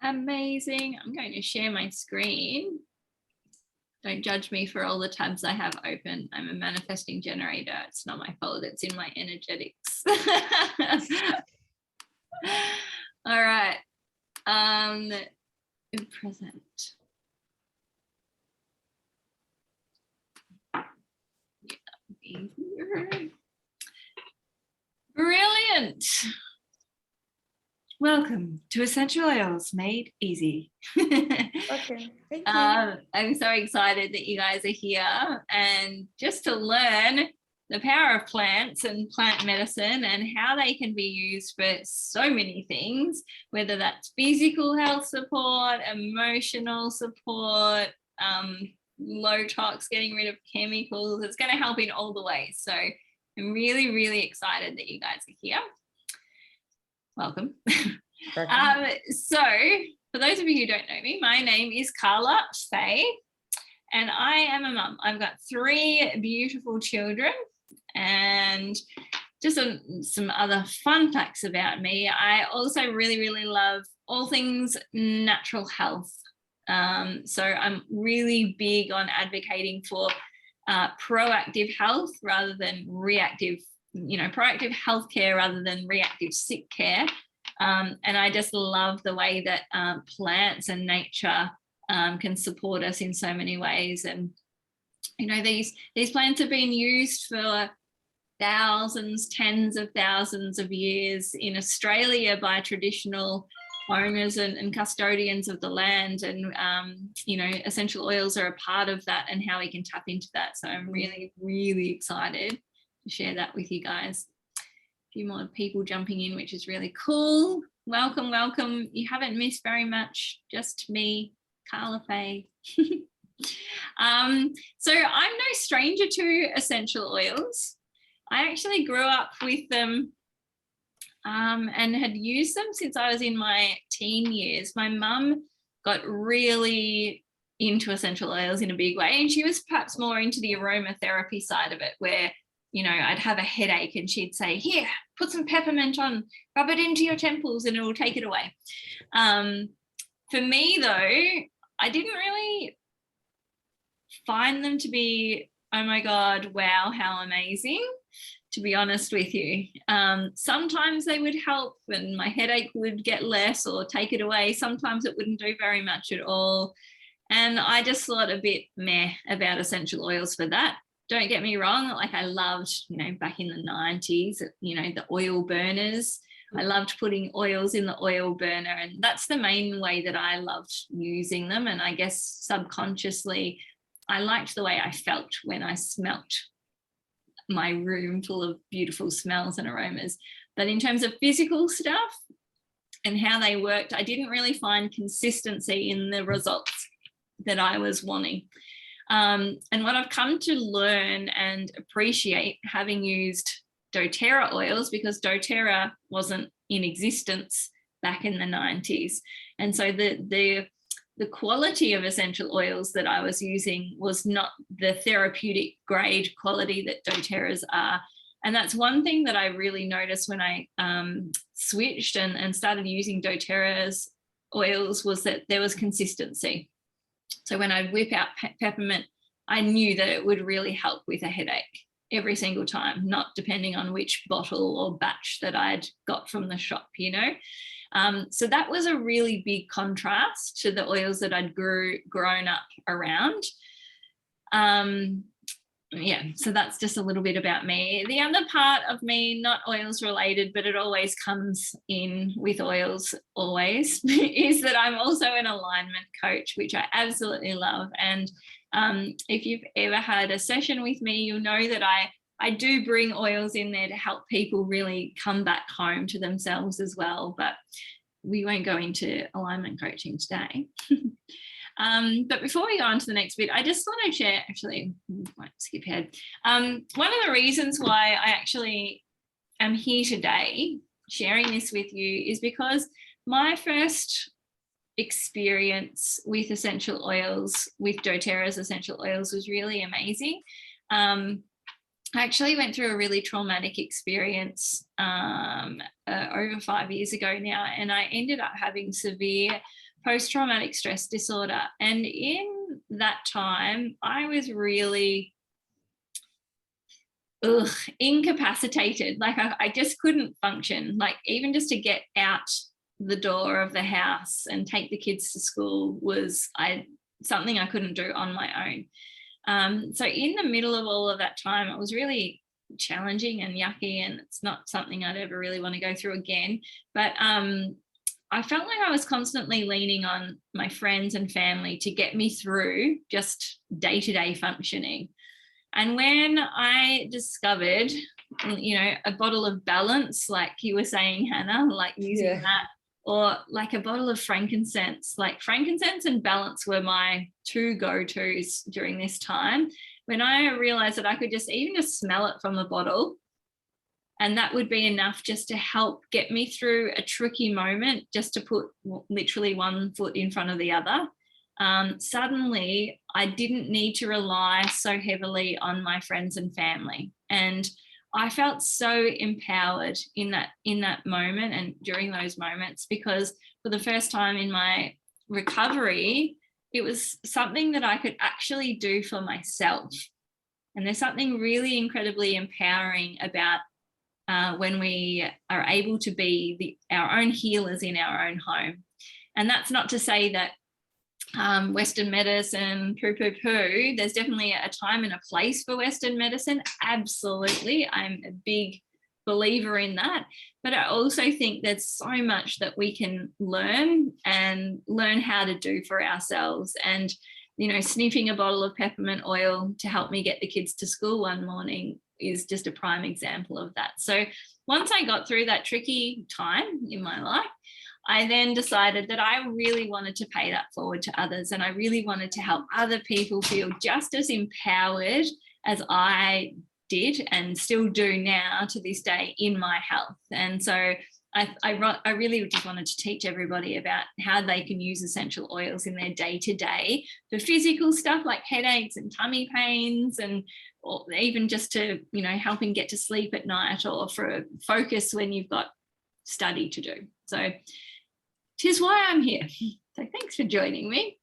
Amazing. I'm going to share my screen. Don't judge me for all the tabs I have open. I'm a manifesting generator. It's not my fault. It's in my energetics. All right. Present. Yeah, brilliant. Welcome to Essential Oils Made Easy. Okay, thank you. I'm so excited that you guys are here and just to learn the power of plants and plant medicine and how they can be used for so many things, whether that's physical health support, emotional support, low tox, getting rid of chemicals. It's going to help in all the ways. So I'm really, really excited that you guys are here. Welcome. So for those of you who don't know me, my name is Carla Fay and I am a mum. I've got 3 beautiful children and just some other fun facts about me. I also really, really love all things natural health. So I'm really big on advocating for proactive health rather than reactive, proactive healthcare rather than reactive sick care. And I just love the way that plants and nature can support us in so many ways. And, these plants have been used for thousands, tens of thousands of years in Australia by traditional owners and custodians of the land. And, essential oils are a part of that and how we can tap into that. So I'm really, really excited to share that with you guys. Few more people jumping in, which is really cool. Welcome, welcome. You haven't missed very much, just me, Carla Fay. So I'm no stranger to essential oils. I actually grew up with them and had used them since I was in my teen years. My mum got really into essential oils in a big way, and she was perhaps more into the aromatherapy side of it, where I'd have a headache and she'd say, here, put some peppermint on, rub it into your temples and it will take it away. For me, though, I didn't really find them to be, oh my God, wow, how amazing, to be honest with you. Sometimes they would help and my headache would get less or take it away. Sometimes it wouldn't do very much at all. And I just thought a bit meh about essential oils for that. Don't get me wrong, like I loved, back in the 90s, the oil burners. I loved putting oils in the oil burner, and that's the main way that I loved using them. And I guess subconsciously, I liked the way I felt when I smelt my room full of beautiful smells and aromas. But in terms of physical stuff and how they worked, I didn't really find consistency in the results that I was wanting. And what I've come to learn and appreciate, having used doTERRA oils, because doTERRA wasn't in existence back in the 90s. And so the quality of essential oils that I was using was not the therapeutic grade quality that doTERRA's are. And that's one thing that I really noticed when I switched and started using doTERRA's oils, was that there was consistency. So when I'd whip out peppermint, I knew that it would really help with a headache every single time, not depending on which bottle or batch that I'd got from the shop, So that was a really big contrast to the oils that I'd grown up around. So that's just a little bit about me. The other part of me, not oils related, but it always comes in with oils always, is that I'm also an alignment coach, which I absolutely love. And if you've ever had a session with me, you'll know that I do bring oils in there to help people really come back home to themselves as well. But we won't go into alignment coaching today. But before we go on to the next bit, I just want to share, actually, might skip ahead. One of the reasons why I actually am here today sharing this with you is because my first experience with essential oils, with doTERRA's essential oils, was really amazing. I actually went through a really traumatic experience over 5 years ago now, and I ended up having severe post-traumatic stress disorder. And in that time, I was really incapacitated. Like I just couldn't function. Like even just to get out the door of the house and take the kids to school was something I couldn't do on my own. So in the middle of all of that time, it was really challenging and yucky, and it's not something I'd ever really want to go through again. But I felt like I was constantly leaning on my friends and family to get me through just day-to-day functioning. And when I discovered, a bottle of Balance, like you were saying, Hannah, like using that, or like a bottle of frankincense, like frankincense and Balance were my two go-tos during this time. When I realized that I could even just smell it from the bottle, and that would be enough just to help get me through a tricky moment, just to put literally one foot in front of the other. Suddenly I didn't need to rely so heavily on my friends and family. And I felt so empowered in that moment and during those moments, because for the first time in my recovery, it was something that I could actually do for myself. And there's something really incredibly empowering about when we are able to be our own healers in our own home. And that's not to say that Western medicine, poo. There's definitely a time and a place for Western medicine. Absolutely. I'm a big believer in that. But I also think there's so much that we can learn how to do for ourselves. And, sniffing a bottle of peppermint oil to help me get the kids to school one morning is just a prime example of that. So once I got through that tricky time in my life, I then decided that I really wanted to pay that forward to others, and I really wanted to help other people feel just as empowered as I did and still do now to this day in my health. And so I really just wanted to teach everybody about how they can use essential oils in their day-to-day for physical stuff like headaches and tummy pains, or even just to, helping get to sleep at night, or for focus when you've got study to do. So 'tis why I'm here. So thanks for joining me.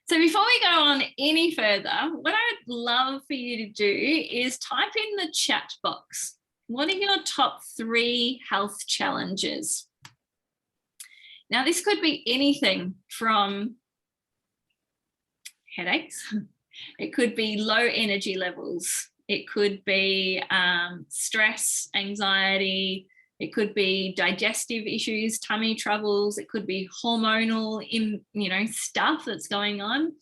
So before we go on any further, what I'd love for you to do is type in the chat box. What are your top 3 health challenges? Now, this could be anything from headaches. It could be low energy levels. It could be stress, anxiety. It could be digestive issues, tummy troubles. It could be hormonal, stuff that's going on.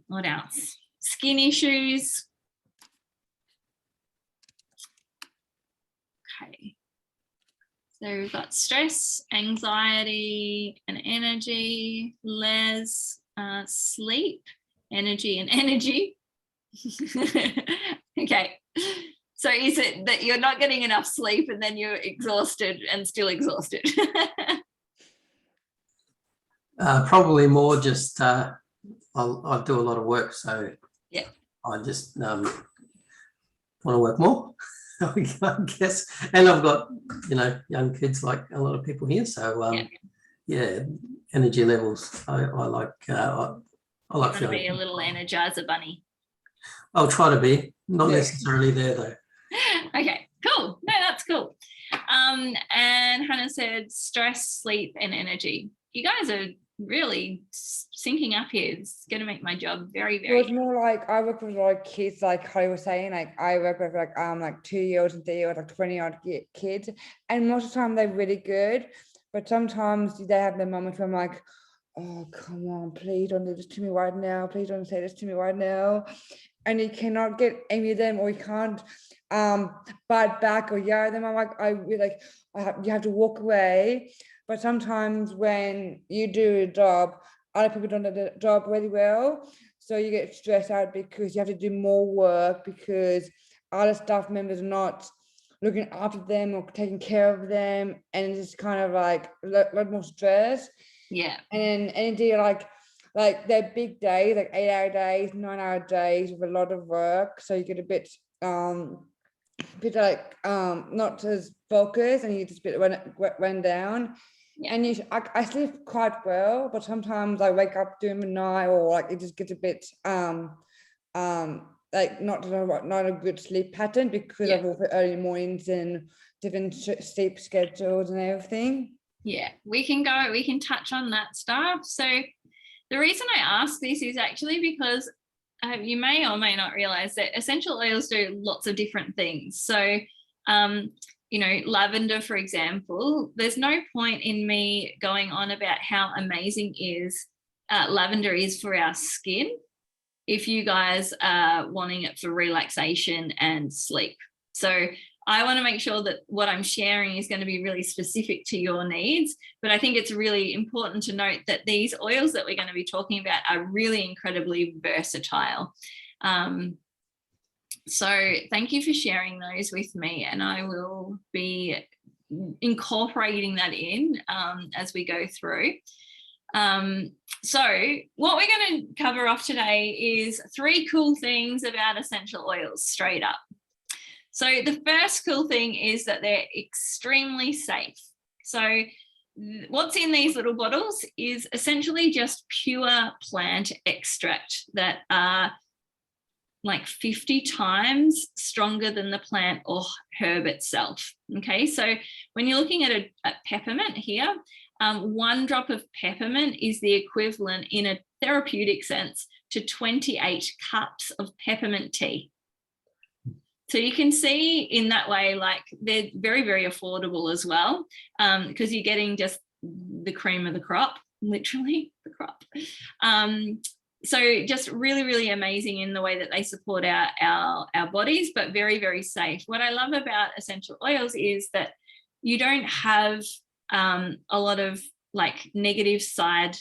What else? Skin issues. Okay. So we've got stress, anxiety, and energy. Les, sleep, energy, and energy. Okay. So is it that you're not getting enough sleep and then you're exhausted and still exhausted? Probably more just I do a lot of work, so yeah, I just want to work more, I guess. And I've got young kids like a lot of people here, so yeah, energy levels. I like to be a little Energizer bunny. I'll try to be, not necessarily there though. Okay, cool. No, that's cool. And Hannah said stress, sleep, and energy. You guys are really syncing up here. It's going to make my job very, very. It's more like I work with a lot of kids, like Holly was saying. Like I work with like 2-year-olds and 3-year-olds, like 20-odd kids, and most of the time they're really good. But sometimes they have the moments where I'm like, oh, come on, please don't do this to me right now. Please don't say this to me right now. And you cannot get any of them, or you can't bite back or yell at them. I'm like, you have to walk away. But sometimes when you do a job, other people don't do the job really well. So you get stressed out because you have to do more work because other staff members are not looking after them or taking care of them. And it's kind of like a lot more stress. Yeah. And indeed, like they're big days, like 8-hour days, 9-hour days with a lot of work. So you get a bit not as focused, and you just run down. Yeah. And I sleep quite well, but sometimes I wake up during the night, or like it just gets a bit like not a good sleep pattern because of all the early mornings and different sleep schedules and everything. Yeah, we can touch on that stuff. So the reason I ask this is actually because you may or may not realize that essential oils do lots of different things. So, you know, lavender, for example, there's no point in me going on about how amazing lavender is for our skin if you guys are wanting it for relaxation and sleep. So I want to make sure that what I'm sharing is going to be really specific to your needs. But I think it's really important to note that these oils that we're going to be talking about are really incredibly versatile. So thank you for sharing those with me, and I will be incorporating that in as we go through. So what we're going to cover off today is 3 cool things about essential oils straight up. So the first cool thing is that they're extremely safe. So what's in these little bottles is essentially just pure plant extract that are like 50 times stronger than the plant or herb itself. Okay, so when you're looking at a peppermint here, 1 drop of peppermint is the equivalent in a therapeutic sense to 28 cups of peppermint tea. So you can see in that way, like they're very, very affordable as well, because you're getting just the cream of the crop, literally the crop. So just really, really amazing in the way that they support our bodies, but very, very safe. What I love about essential oils is that you don't have a lot of like negative side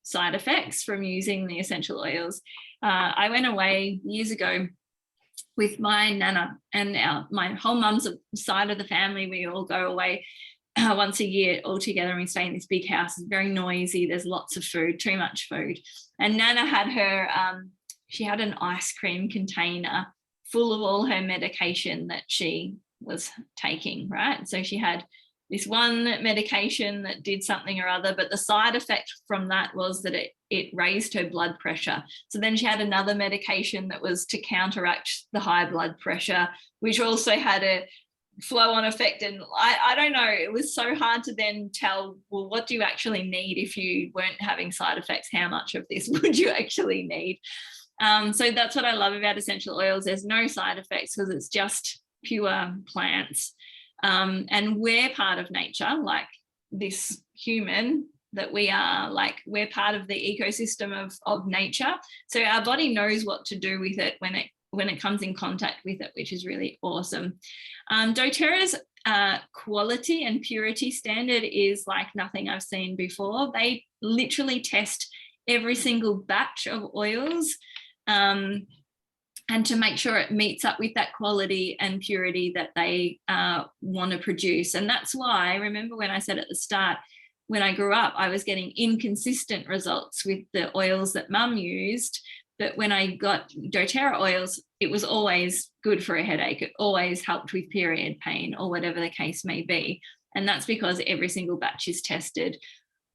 effects from using the essential oils. I went away years ago with my nana and my whole mum's side of the family. We all go away once a year all together, and we stay in this big house. It's very noisy. There's lots of food, too much food. And Nana had she had an ice cream container full of all her medication that she was taking, right? So she had this one medication that did something or other, but the side effect from that was that it raised her blood pressure. So then she had another medication that was to counteract the high blood pressure, which also had a flow-on effect. And I don't know, it was so hard to then tell, well, what do you actually need if you weren't having side effects? How much of this would you actually need? So that's what I love about essential oils. There's no side effects because it's just pure plants. And we're part of nature, like this human that we are, like we're part of the ecosystem of nature. So our body knows what to do with it when it comes in contact with it, which is really awesome. doTERRA's quality and purity standard is like nothing I've seen before. They literally test every single batch of oils and to make sure it meets up with that quality and purity that they want to produce. And that's why, remember when I said at the start, when I grew up, I was getting inconsistent results with the oils that mum used. But when I got doTERRA oils, it was always good for a headache. It always helped with period pain or whatever the case may be. And that's because every single batch is tested.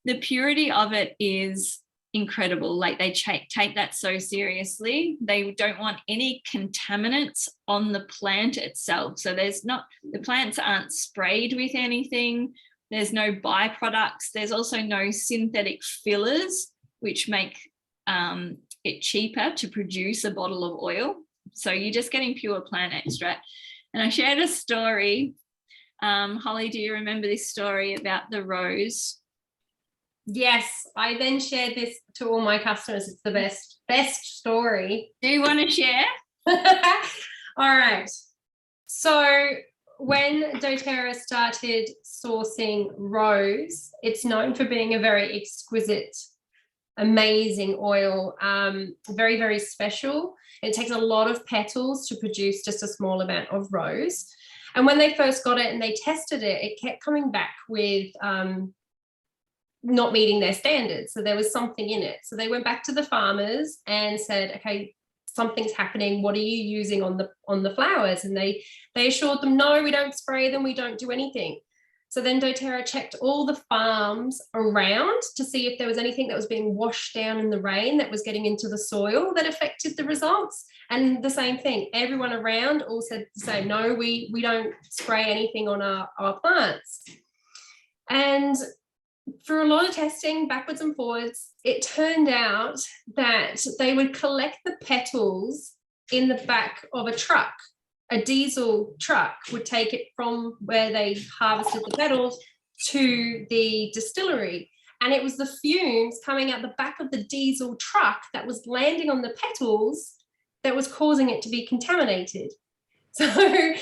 The purity of it is incredible. Like they take that so seriously. They don't want any contaminants on the plant itself. So the plants aren't sprayed with anything. There's no byproducts. There's also no synthetic fillers, which make it cheaper to produce a bottle of oil. So you're just getting pure plant extract. And I shared a story. Holly, do you remember this story about the rose? Yes, I then shared this to all my customers. It's the best story. Do you want to share? All right. So when doTERRA started sourcing rose, it's known for being a very exquisite, amazing oil, very, very special. It takes a lot of petals to produce just a small amount of rose. And when they first got it and they tested it, it kept coming back with not meeting their standards. So there was something in it. So they went back to the farmers and said, okay, something's happening. What are you using on the flowers? And they assured them, no, we don't spray them. We don't do anything. So then doTERRA checked all the farms around to see if there was anything that was being washed down in the rain that was getting into the soil that affected the results. And the same thing, everyone around all said the same, no, we don't spray anything on our plants. And through a lot of testing backwards and forwards, it turned out that they would collect the petals in the back of a truck. A diesel truck would take it from where they harvested the petals to the distillery. And it was the fumes coming out the back of the diesel truck that was landing on the petals that was causing it to be contaminated. So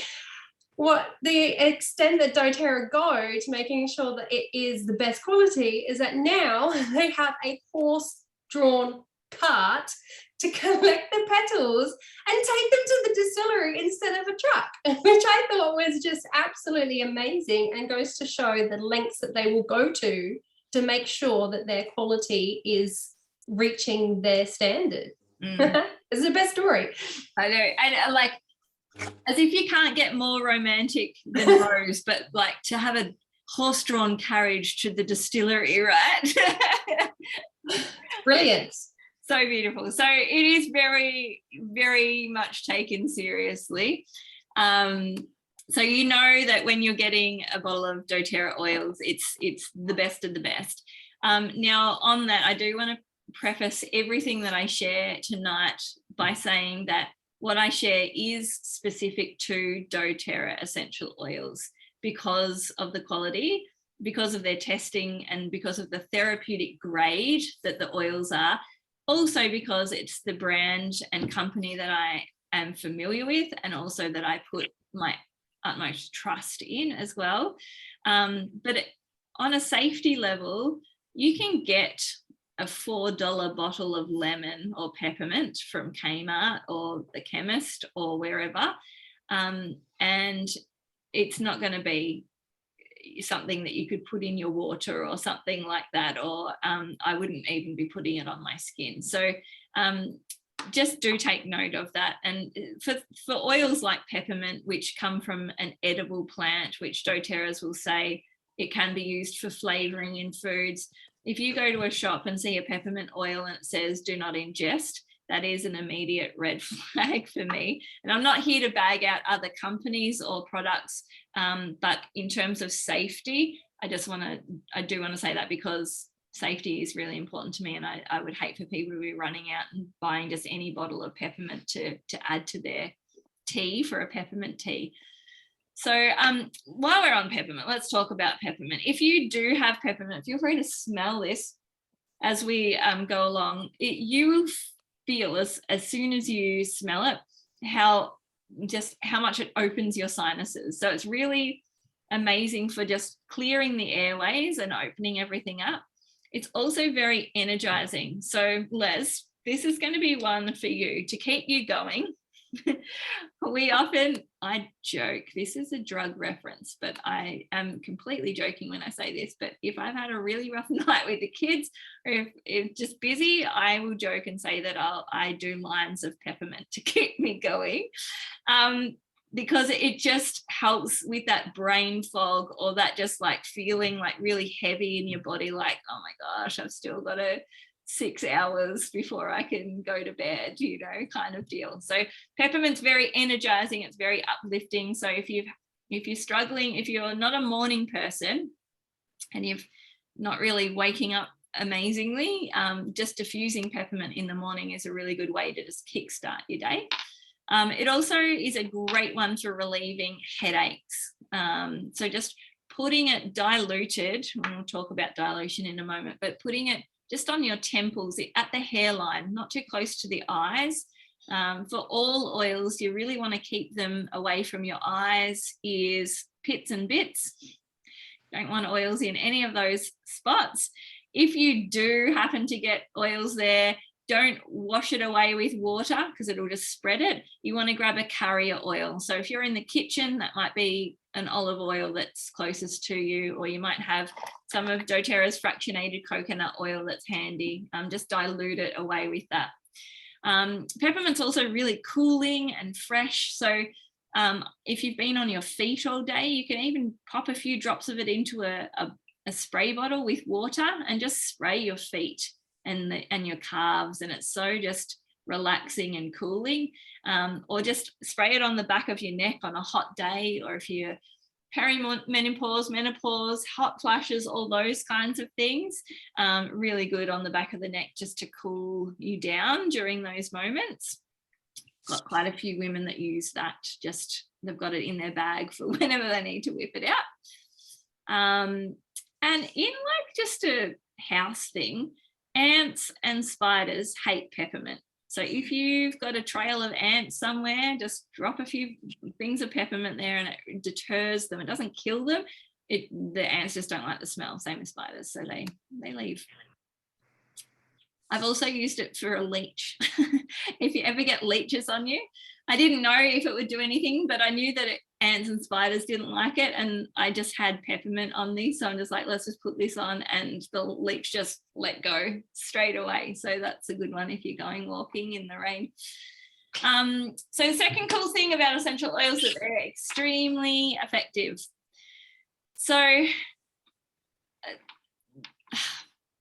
what the extent that doTERRA go to making sure that it is the best quality is that now they have a horse-drawn cart to collect the petals and take them to the distillery instead of a truck, which I thought was just absolutely amazing and goes to show the lengths that they will go to make sure that their quality is reaching their standard. It's the best story. I know. And like, as if you can't get more romantic than Rose, but like to have a horse-drawn carriage to the distillery, right? Brilliant. So beautiful. So it is very, very much taken seriously. So you know that when you're getting a bottle of doTERRA oils, it's the best of the best. Now on that, I do want to preface everything that I share tonight by saying that what I share is specific to doTERRA essential oils because of the quality, because of their testing, and because of the therapeutic grade that the oils are. Also because it's the brand and company that I am familiar with, and also that I put my utmost trust in as well. But on a safety level, you can get a $4 bottle of lemon or peppermint from Kmart or the chemist or wherever, and it's not going to be something that you could put in your water or something like that, or I wouldn't even be putting it on my skin. So just do take note of that. And for oils like peppermint, which come from an edible plant, which doTERRA's will say it can be used for flavoring in foods. If you go to a shop and see a peppermint oil and it says do not ingest, that is an immediate red flag for me. And I'm not here to bag out other companies or products, but in terms of safety, I do want to say that because safety is really important to me, and I would hate for people to be running out and buying just any bottle of peppermint to add to their tea for a peppermint tea. So while we're on peppermint, let's talk about peppermint. If you do have peppermint, feel free to smell this as we go along. You will feel as soon as you smell it how much it opens your sinuses. So it's really amazing for just clearing the airways and opening everything up. It's also very energizing. So Les, this is going to be one for you to keep you going. I joke, this is a drug reference, but I am completely joking when I say this, but if I've had a really rough night with the kids, or if just busy, I will joke and say that I do lines of peppermint to keep me going, because it just helps with that brain fog, or that just like feeling like really heavy in your body, like, oh my gosh, I've still got 6 hours before I can go to bed, kind of deal. So peppermint's very energizing, it's very uplifting. So if you're struggling, if you're not a morning person and you're not really waking up amazingly, just diffusing peppermint in the morning is a really good way to just kickstart your day. It also is a great one for relieving headaches. So just putting it diluted, and we'll talk about dilution in a moment, but putting it just on your temples, at the hairline, not too close to the eyes. For all oils, you really want to keep them away from your eyes, ears, pits and bits. Don't want oils in any of those spots. If you do happen to get oils there, don't wash it away with water because it'll just spread it. You want to grab a carrier oil. So if you're in the kitchen, that might be an olive oil that's closest to you, or you might have some of doTERRA's fractionated coconut oil that's handy. Just dilute it away with that. Peppermint's also really cooling and fresh. So If you've been on your feet all day, you can even pop a few drops of it into a spray bottle with water and just spray your feet and your calves, and it's so just relaxing and cooling. Or just spray it on the back of your neck on a hot day, or if you're perimenopause, menopause, hot flashes, all those kinds of things, really good on the back of the neck just to cool you down during those moments. Got quite a few women that use that, just they've got it in their bag for whenever they need to whip it out. And in like just a house thing, ants and spiders hate peppermint. So if you've got a trail of ants somewhere, just drop a few things of peppermint there and it deters them. It doesn't kill them. The ants just don't like the smell, same as spiders, so they leave. I've also used it for a leech. If you ever get leeches on you, I didn't know if it would do anything, but I knew that ants and spiders didn't like it, and I just had peppermint on these, so I'm just like, let's just put this on, and the leech just let go straight away. So that's a good one if you're going walking in the rain. So the second cool thing about essential oils is that they're extremely effective. So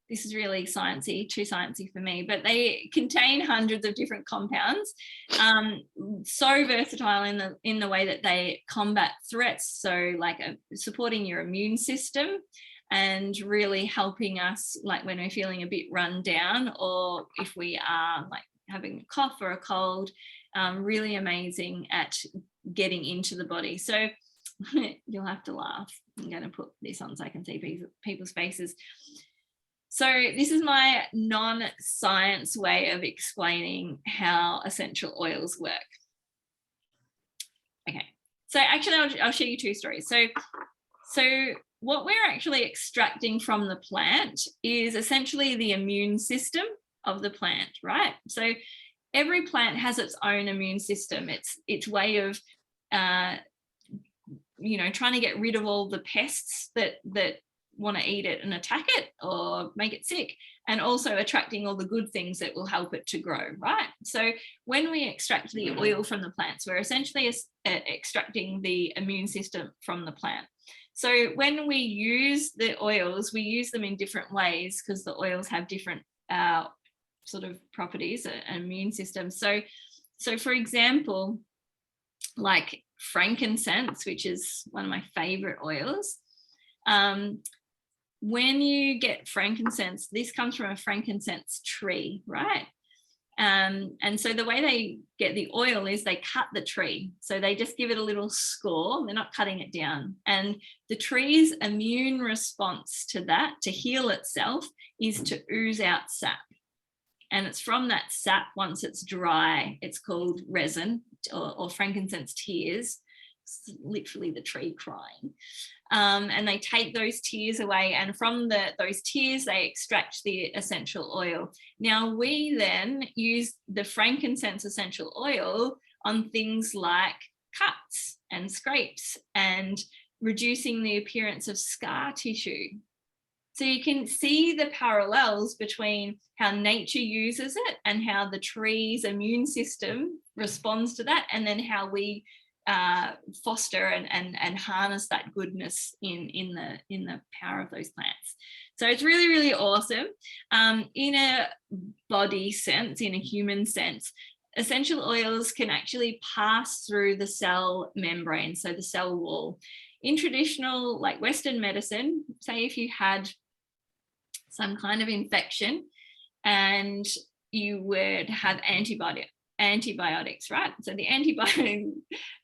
this is really sciencey, too sciencey for me, but they contain hundreds of different compounds, so versatile in the way that they combat threats. So like supporting your immune system and really helping us, like when we're feeling a bit run down, or if we are like having a cough or a cold, really amazing at getting into the body. So you'll have to laugh. I'm going to put this on so I can see people's faces. So this is my non-science way of explaining how essential oils work. Okay, so actually I'll show you two stories. So what we're actually extracting from the plant is essentially the immune system of the plant, right? So every plant has its own immune system. Its way of, trying to get rid of all the pests that want to eat it and attack it or make it sick, and also attracting all the good things that will help it to grow, right? So when we extract the oil from the plants, we're essentially extracting the immune system from the plant. So when we use the oils, we use them in different ways because the oils have different sort of properties, an immune system. So for example, like frankincense, which is one of my favorite oils, when you get frankincense, this comes from a frankincense tree, right? And so the way they get the oil is they cut the tree. So they just give it a little score. They're not cutting it down. And the tree's immune response to that, to heal itself, is to ooze out sap. And it's from that sap, once it's dry, it's called resin or frankincense tears. It's literally the tree crying. And they take those tears away, and from those tears they extract the essential oil. Now we then use the frankincense essential oil on things like cuts and scrapes and reducing the appearance of scar tissue. So you can see the parallels between how nature uses it and how the tree's immune system responds to that, and then how we foster and harness that goodness in the power of those plants. So it's really, really awesome. In a body sense, in a human sense, essential oils can actually pass through the cell membrane, so the cell wall. In traditional, like Western medicine, say if you had some kind of infection and you would have antibiotics, right? So the antibiotic,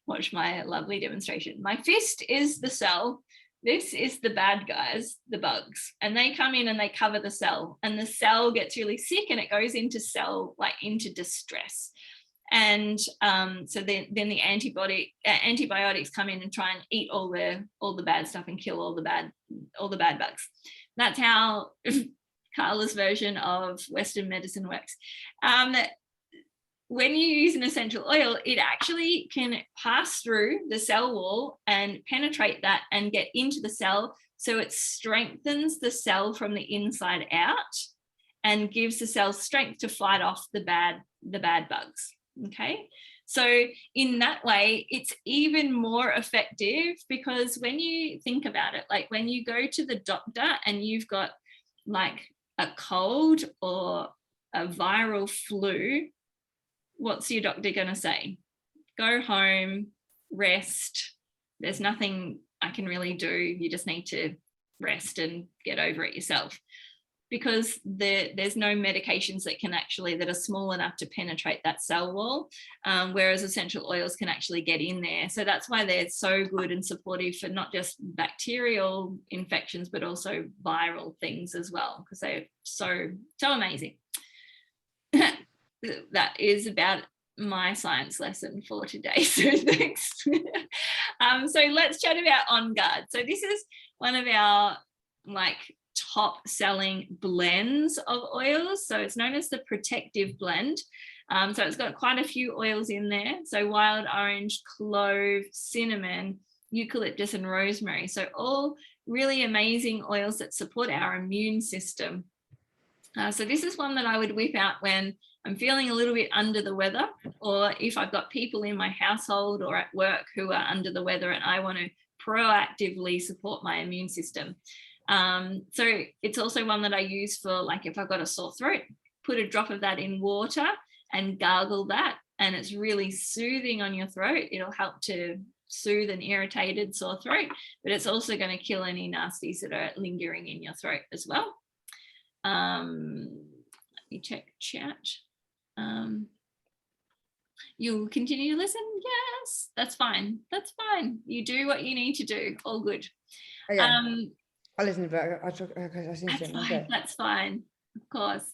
watch my lovely demonstration. My fist is the cell. This is the bad guys, the bugs, and they come in and they cover the cell, and the cell gets really sick and it goes into into distress. And so then the antibiotics come in and try and eat all the bad stuff and kill all the bad bugs. That's how Carla's version of Western medicine works. When you use an essential oil, it actually can pass through the cell wall and penetrate that and get into the cell. So it strengthens the cell from the inside out and gives the cell strength to fight off the bad bugs. Okay, So in that way, it's even more effective, because when you think about it, like when you go to the doctor and you've got like a cold or a viral flu, what's your doctor going to say? Go home, rest. There's nothing I can really do. You just need to rest and get over it yourself, because there's no medications that are small enough to penetrate that cell wall, whereas essential oils can actually get in there. So that's why they're so good and supportive for not just bacterial infections, but also viral things as well, because they're so amazing. That is about my science lesson for today. So thanks. So let's chat about On Guard. So this is one of our like top selling blends of oils. So it's known as the Protective Blend. So it's got quite a few oils in there. So wild orange, clove, cinnamon, eucalyptus, and rosemary. So all really amazing oils that support our immune system. So this is one that I would whip out when I'm feeling a little bit under the weather, or if I've got people in my household or at work who are under the weather and I want to proactively support my immune system. So it's also one that I use for, like, if I've got a sore throat, put a drop of that in water and gargle that, and it's really soothing on your throat. It'll help to soothe an irritated sore throat, but it's also going to kill any nasties that are lingering in your throat as well. Let me check chat. You'll continue to listen? Yes, that's fine. That's fine. You do what you need to do. All good. Okay. I listen, but I see That's fine. okay. That's fine. Of course.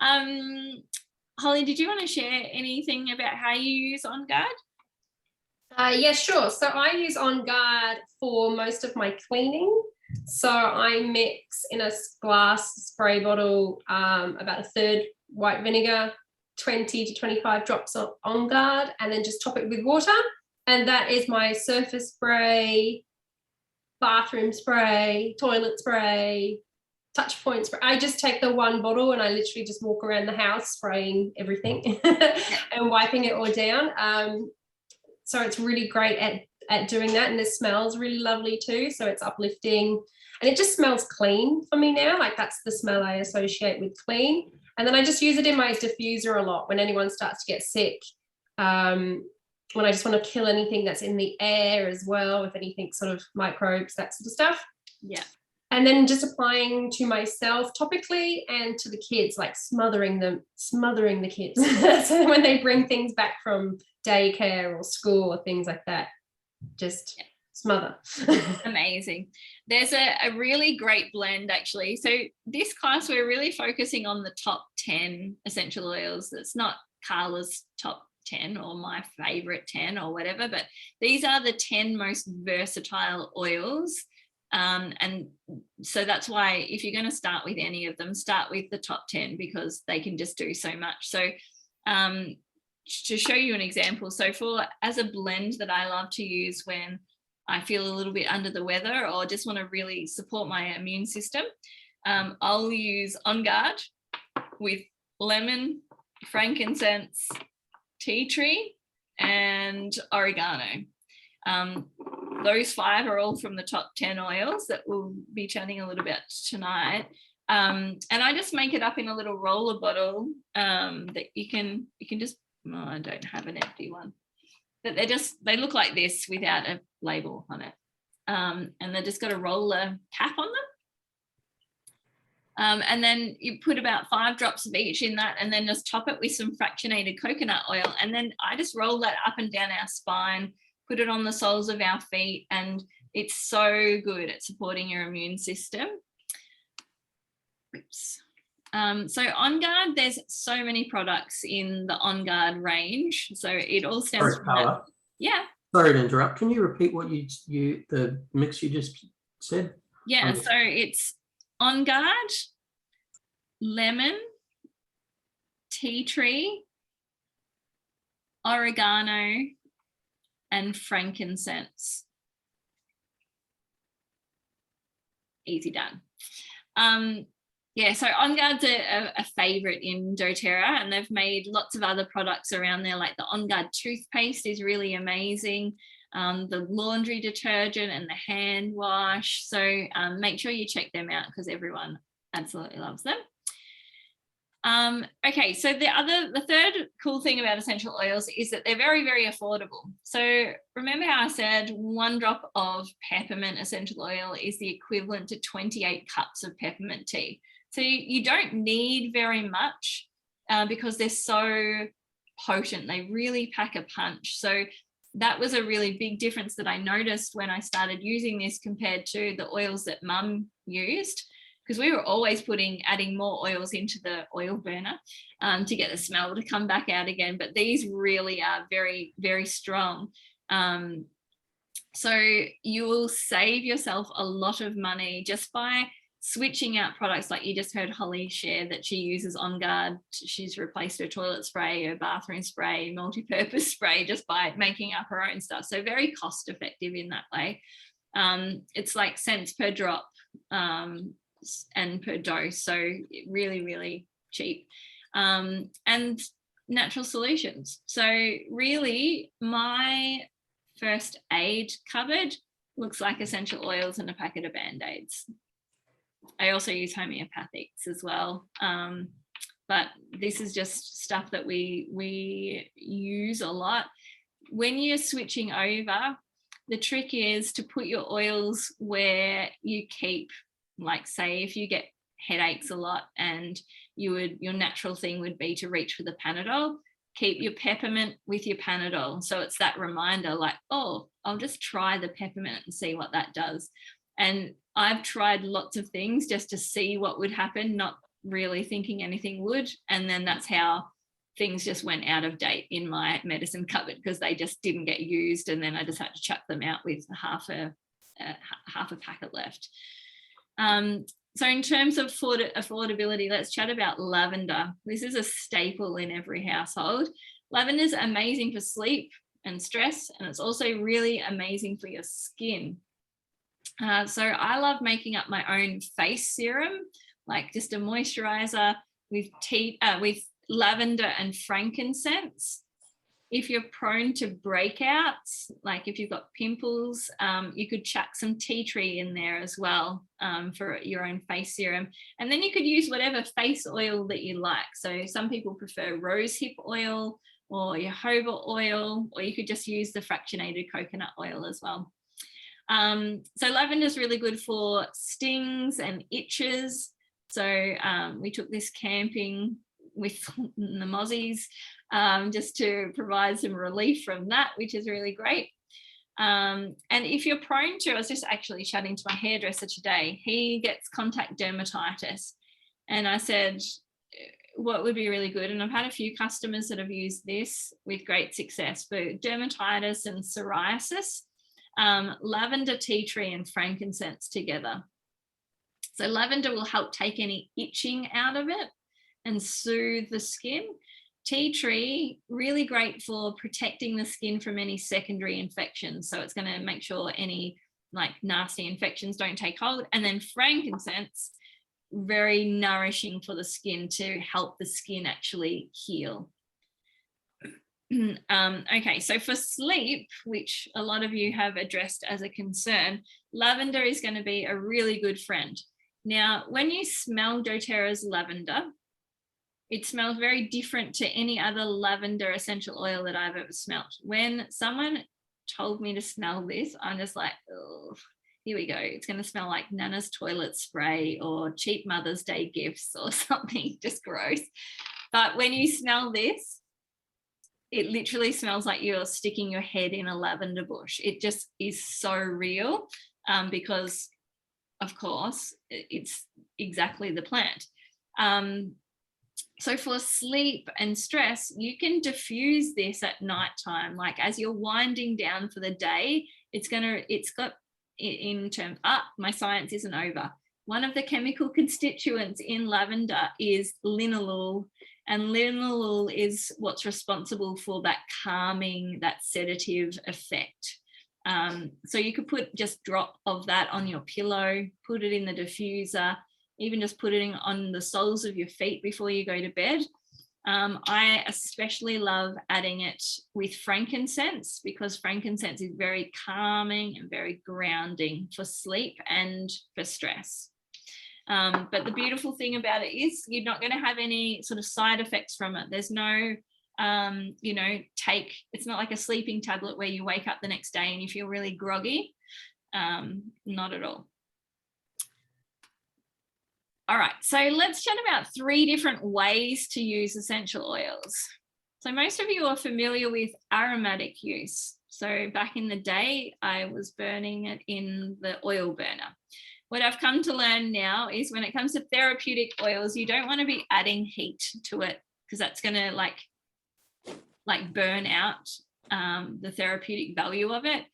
Holly, did you want to share anything about how you use On Guard? Yeah, sure. So I use On Guard for most of my cleaning. So I mix in a glass spray bottle about a third white vinegar, 20 to 25 drops of On Guard, and then just top it with water. And that is my surface spray, bathroom spray, toilet spray, touch point spray. I just take the one bottle and I literally just walk around the house spraying everything and wiping it all down. So it's really great at doing that, and the smells really lovely too. So it's uplifting, and it just smells clean for me now. Like, that's the smell I associate with clean. And then I just use it in my diffuser a lot when anyone starts to get sick. When I just want to kill anything that's in the air as well, with anything sort of microbes, that sort of stuff. Yeah. And then just applying to myself topically and to the kids, like smothering the kids. So when they bring things back from daycare or school or things like that, just smother. Amazing. There's a really great blend, actually. So this class, we're really focusing on the top 10 essential oils. That's not Carla's top 10 or my favorite 10 or whatever, but these are the 10 most versatile oils. And so that's why if you're going to start with any of them, start with the top 10, because they can just do so much. So to show you an example, so as a blend that I love to use when I feel a little bit under the weather or just want to really support my immune system, I'll use On Guard with lemon, frankincense, tea tree, and oregano. Those 5 are all from the top 10 oils that we'll be chatting a little bit tonight. And I just make it up in a little roller bottle that you can just, I don't have an empty one, but they look like this without a label on it. And they just got a roller cap on them. And then you put about 5 drops of each in that, and then just top it with some fractionated coconut oil. And then I just roll that up and down our spine, put it on the soles of our feet, and it's so good at supporting your immune system. Oops. So On Guard, there's so many products in the On Guard range. So it all stems from that. Yeah. Sorry to interrupt. Can you repeat what the mix you just said? Yeah. So it's On Guard, lemon, tea tree, oregano, and frankincense. Easy done. Yeah, so On Guard's a favorite in doTERRA, and they've made lots of other products around there, like the On Guard toothpaste is really amazing, the laundry detergent and the hand wash. So make sure you check them out because everyone absolutely loves them. Okay, so the third cool thing about essential oils is that they're very, very affordable. So remember how I said 1 drop of peppermint essential oil is the equivalent to 28 cups of peppermint tea. So you don't need very much because they're so potent. They really pack a punch. So that was a really big difference that I noticed when I started using this compared to the oils that Mum used, because we were always adding more oils into the oil burner to get the smell to come back out again. But these really are very, very strong. So you will save yourself a lot of money just by switching out products. Like you just heard Holly share that she uses On Guard. She's replaced her toilet spray, her bathroom spray, multi-purpose spray just by making up her own stuff. So very cost effective in that way. It's like cents per drop and per dose. So really, really cheap. And natural solutions. So really my first aid cupboard looks like essential oils and a packet of Band-Aids. I also use homeopathics as well, but this is just stuff that we use a lot. When you're switching over, the trick is to put your oils where you keep, like say if you get headaches a lot and your natural thing would be to reach for the Panadol, keep your peppermint with your Panadol. So it's that reminder like, oh, I'll just try the peppermint and see what that does. And I've tried lots of things just to see what would happen, not really thinking anything would. And then that's how things just went out of date in my medicine cupboard because they just didn't get used. And then I just had to chuck them out with half a packet left. So in terms of affordability, let's chat about lavender. This is a staple in every household. Lavender is amazing for sleep and stress, and it's also really amazing for your skin. So I love making up my own face serum, like just a moisturizer with lavender and frankincense. If you're prone to breakouts, like if you've got pimples, you could chuck some tea tree in there as well for your own face serum. And then you could use whatever face oil that you like. So some people prefer rosehip oil or jojoba oil, or you could just use the fractionated coconut oil as well. So lavender is really good for stings and itches. So we took this camping with the mozzies just to provide some relief from that, which is really great. And if you're prone to, I was just actually chatting to my hairdresser today, he gets contact dermatitis. And I said, what would be really good? And I've had a few customers that have used this with great success for dermatitis and psoriasis. Lavender, tea tree and frankincense together. So lavender will help take any itching out of it and soothe the skin. Tea tree, really great for protecting the skin from any secondary infections. So it's going to make sure any like nasty infections don't take hold. And then frankincense, very nourishing for the skin to help the skin actually heal. Okay, so for sleep, which a lot of you have addressed as a concern, lavender is going to be a really good friend. Now, when you smell doTERRA's lavender, it smells very different to any other lavender essential oil that I've ever smelled. When someone told me to smell this, I'm just like, oh, here we go. It's going to smell like Nana's toilet spray or cheap Mother's Day gifts or something, just gross. But when you smell this, it literally smells like you're sticking your head in a lavender bush. It just is so real because, of course, it's exactly the plant. So for sleep and stress, you can diffuse this at nighttime. Like as you're winding down for the day, it's got in terms, my science isn't over. One of the chemical constituents in lavender is linalool, and linalool is what's responsible for that calming, that sedative effect. So you could put just drop of that on your pillow, put it in the diffuser. even just putting on the soles of your feet before you go to bed. I especially love adding it with frankincense, because frankincense is very calming and very grounding for sleep and for stress. But the beautiful thing about it is you're not going to have any sort of side effects from it. There's no, you know, it's not like a sleeping tablet where you wake up the next day and you feel really groggy. Not at all. All right, so let's chat about 3 different ways to use essential oils. So most of you are familiar with aromatic use. So back in the day, I was burning it in the oil burner. What I've come to learn now is when it comes to therapeutic oils, you don't want to be adding heat to it, because that's going to like burn out the therapeutic value of it.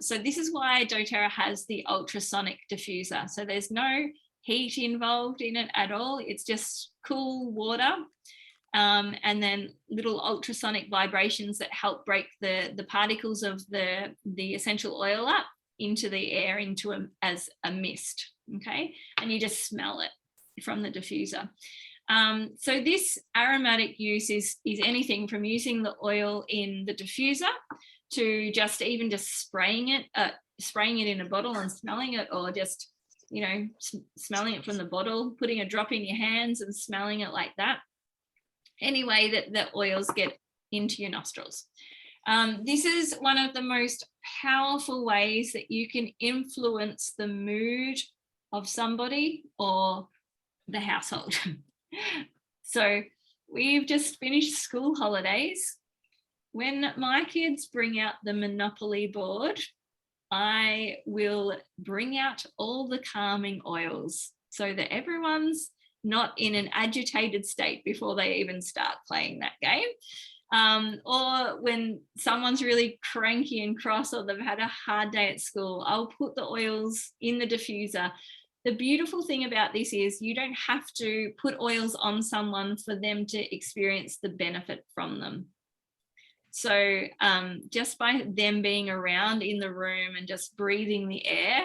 So this is why doTERRA has the ultrasonic diffuser. So there's no heat involved in it at all. It's just cool water, and then little ultrasonic vibrations that help break the particles of the essential oil up into the air, as a mist. Okay, and you just smell it from the diffuser. So this aromatic use is anything from using the oil in the diffuser to just spraying it in a bottle and smelling it, or just, you know, smelling it from the bottle, putting a drop in your hands and smelling it like that. Any way that the oils get into your nostrils. This is one of the most powerful ways that you can influence the mood of somebody or the household. So we've just finished school holidays. When my kids bring out the Monopoly board, I will bring out all the calming oils so that everyone's not in an agitated state before they even start playing that game. Or when someone's really cranky and cross, or they've had a hard day at school, I'll put the oils in the diffuser. The beautiful thing about this is you don't have to put oils on someone for them to experience the benefit from them. So just by them being around in the room and just breathing the air,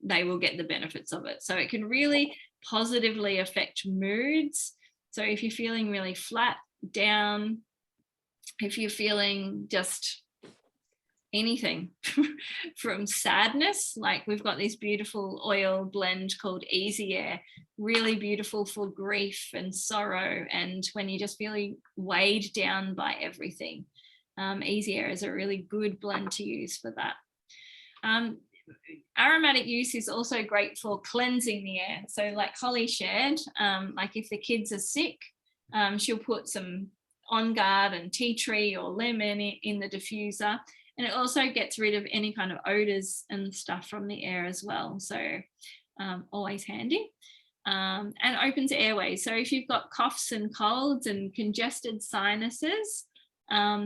they will get the benefits of it. So it can really positively affect moods. So if you're feeling really flat, down, if you're feeling just anything from sadness, like we've got this beautiful oil blend called Easy Air, really beautiful for grief and sorrow, and when you're just feeling weighed down by everything. Easy Air is a really good blend to use for that. Aromatic use is also great for cleansing the air. So like Holly shared, like if the kids are sick, she'll put some On Guard and tea tree or lemon in the diffuser, and it also gets rid of any kind of odors and stuff from the air as well. So always handy. And opens airways. So if you've got coughs and colds and congested sinuses,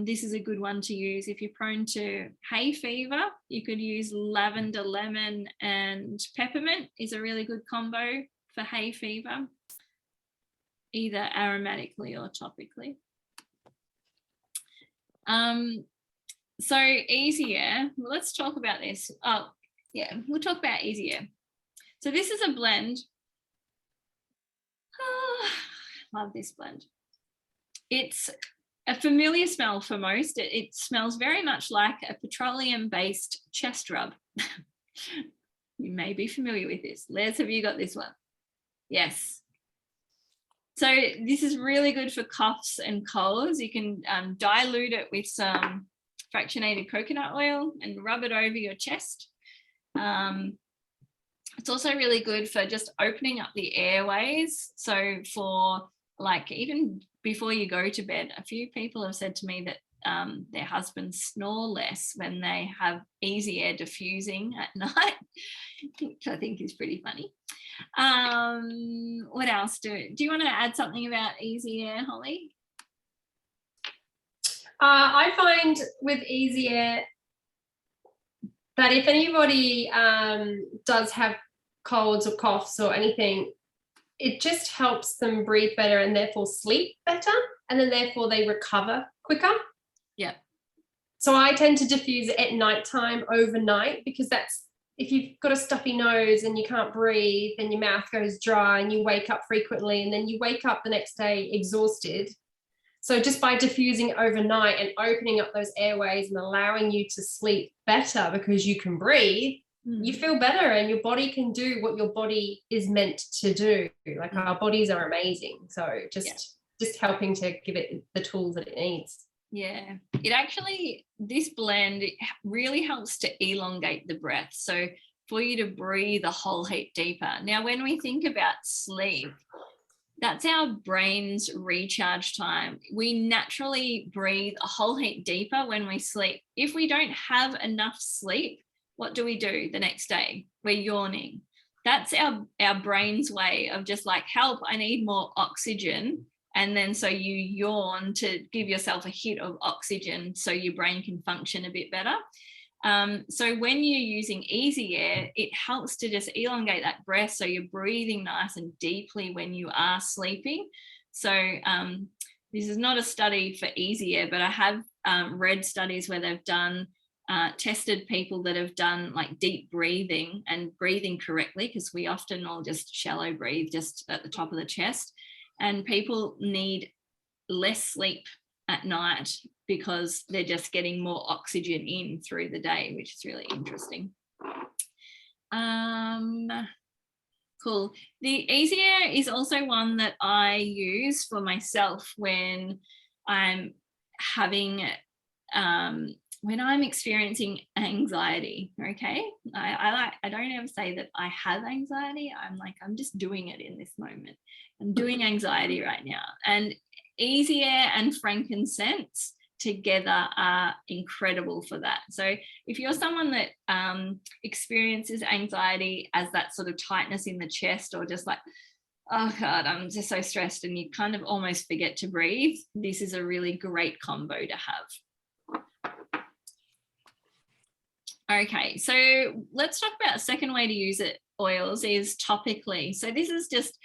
this is a good one to use. If you're prone to hay fever, you could use lavender, lemon and peppermint is a really good combo for hay fever, either aromatically or topically. So Easy Air, well, let's talk about this. Oh yeah, we'll talk about Easy Air. So this is a blend. Oh, love this blend. It's a familiar smell for most. It smells very much like a petroleum-based chest rub. You may be familiar with this. Les, have you got this one? Yes. So this is really good for coughs and colds. You can dilute it with some fractionated coconut oil and rub it over your chest. It's also really good for just opening up the airways. So for like even before you go to bed, a few people have said to me that their husbands snore less when they have Easy Air diffusing at night, which I think is pretty funny. What else do you want to add something about Easy Air, Holly? I find with Easy Air that if anybody does have colds or coughs or anything, it just helps them breathe better and therefore sleep better, and then therefore they recover quicker. Yeah. So I tend to diffuse it at nighttime overnight, because that's if you've got a stuffy nose and you can't breathe and your mouth goes dry and you wake up frequently and then you wake up the next day exhausted. So just by diffusing overnight and opening up those airways and allowing you to sleep better because you can breathe, you feel better and your body can do what your body is meant to do. Like our bodies are amazing. So just helping to give it the tools that it needs. Yeah, it actually, this blend really helps to elongate the breath. So for you to breathe a whole heap deeper. Now, when we think about sleep, that's our brain's recharge time. We naturally breathe a whole heap deeper when we sleep. If we don't have enough sleep, what do we do the next day? We're yawning. That's our brain's way of just like, help, I need more oxygen. And then so you yawn to give yourself a hit of oxygen so your brain can function a bit better. So when you're using Easy Air, it helps to just elongate that breath so you're breathing nice and deeply when you are sleeping. So this is not a study for Easy Air, but I have read studies where they've done tested people that have done like deep breathing and breathing correctly, because we often all just shallow breathe just at the top of the chest. And people need less sleep at night because they're just getting more oxygen in through the day, which is really interesting. Cool. The Easy Air is also one that I use for myself when I'm having, when I'm experiencing anxiety. Okay, I don't ever say that I have anxiety. I'm like, I'm just doing it in this moment. I'm doing anxiety right now. And Easy Air and frankincense together are incredible for that. So if you're someone that experiences anxiety as that sort of tightness in the chest, or just like, oh God, I'm just so stressed, and you kind of almost forget to breathe, this is a really great combo to have. Okay, so let's talk about a second way to use it, oils, is topically. So this is just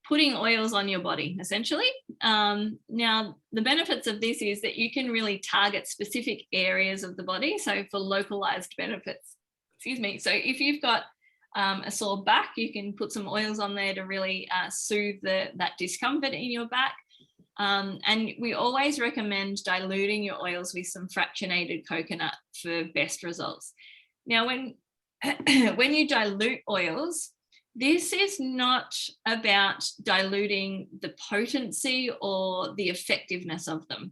putting oils on your body, essentially. Now, the benefits of this is that you can really target specific areas of the body. So for localized benefits, excuse me. So if you've got a sore back, you can put some oils on there to really soothe that discomfort in your back. And we always recommend diluting your oils with some fractionated coconut for best results. Now, when you dilute oils, this is not about diluting the potency or the effectiveness of them.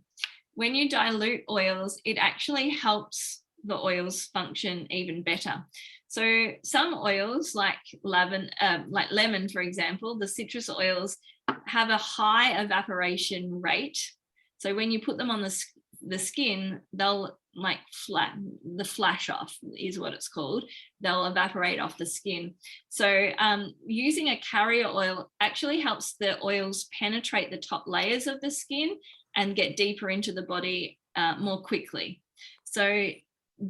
When you dilute oils, it actually helps the oils function even better. So some oils like lemon, for example, the citrus oils have a high evaporation rate. So when you put them on the skin, they'll like the flash off is what it's called. They'll evaporate off the skin. So using a carrier oil actually helps the oils penetrate the top layers of the skin and get deeper into the body more quickly. So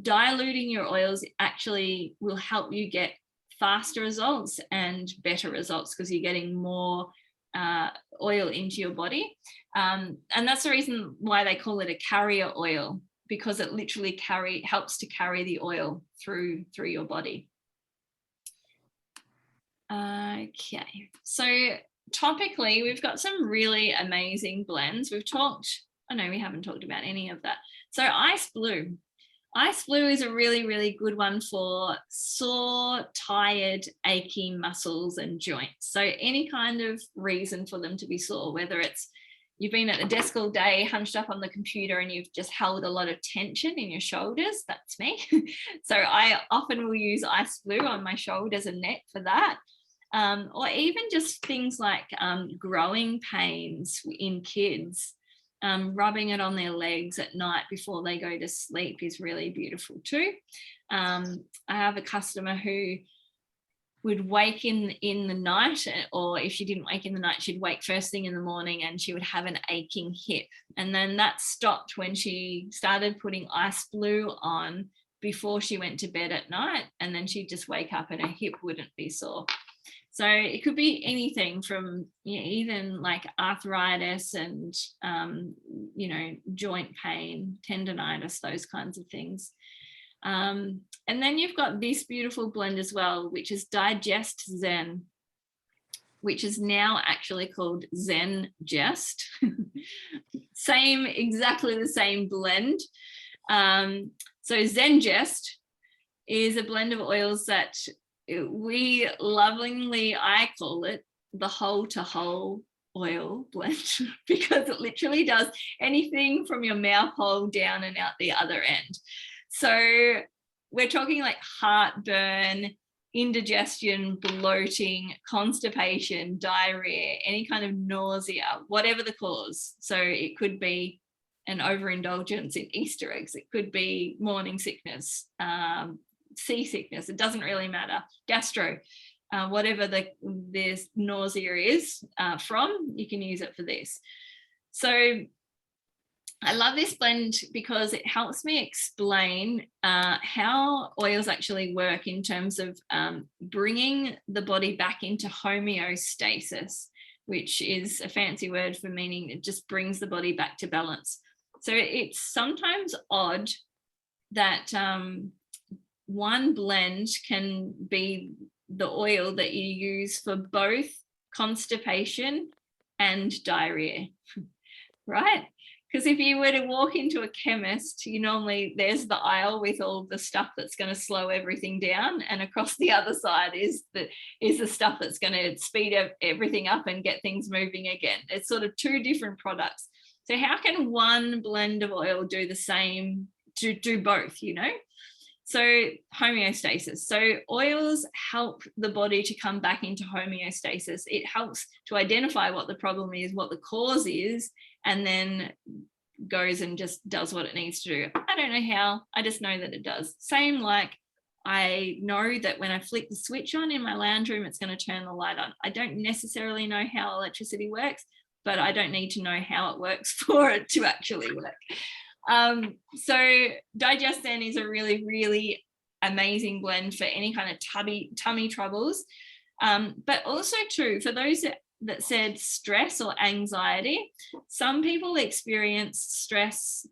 diluting your oils actually will help you get faster results and better results because you're getting more oil into your body. And that's the reason why they call it a carrier oil, because it literally helps to carry the oil through your body. Okay, so topically, we've got some really amazing blends. We haven't talked about any of that. So Ice Blue. Ice Blue is a really, really good one for sore, tired, achy muscles and joints. So any kind of reason for them to be sore, whether it's you've been at the desk all day, hunched up on the computer, and you've just held a lot of tension in your shoulders. That's me. So I often will use Ice Blue on my shoulders and neck for that. Or even just things like growing pains in kids. Rubbing it on their legs at night before they go to sleep is really beautiful too. I have a customer who would wake in the night, or if she didn't wake in the night, she'd wake first thing in the morning and she would have an aching hip. And then that stopped when she started putting Ice Blue on before she went to bed at night. And then she'd just wake up and her hip wouldn't be sore. So it could be anything from even like arthritis and, joint pain, tendonitis, those kinds of things. And then you've got this beautiful blend as well, which is Digest Zen, which is now actually called Zen Jest. Exactly the same blend. So Zen Jest is a blend of oils that we lovingly, I call it the whole to whole oil blend, because it literally does anything from your mouth hole down and out the other end. So we're talking like heartburn, indigestion, bloating, constipation, diarrhea, any kind of nausea, whatever the cause. So it could be an overindulgence in Easter eggs. It could be morning sickness, seasickness. It doesn't really matter. Gastro, whatever this nausea is from, you can use it for this. So I love this blend because it helps me explain how oils actually work in terms of bringing the body back into homeostasis, which is a fancy word for meaning it just brings the body back to balance. So it's sometimes odd that one blend can be the oil that you use for both constipation and diarrhea, right? Because if you were to walk into a chemist, there's the aisle with all the stuff that's going to slow everything down, and across the other side is the stuff that's going to speed everything up and get things moving again. It's sort of two different products. So how can one blend of oil do the same, do both, So homeostasis. So oils help the body to come back into homeostasis. It helps to identify what the problem is, what the cause is, and then goes and just does what it needs to do. I don't know how, I just know that it does. Same like I know that when I flick the switch on in my lounge room, it's going to turn the light on. I don't necessarily know how electricity works, but I don't need to know how it works for it to actually work. So Digest Zen is a really, really amazing blend for any kind of tummy troubles. But also too, for those that said stress or anxiety, some people experience stress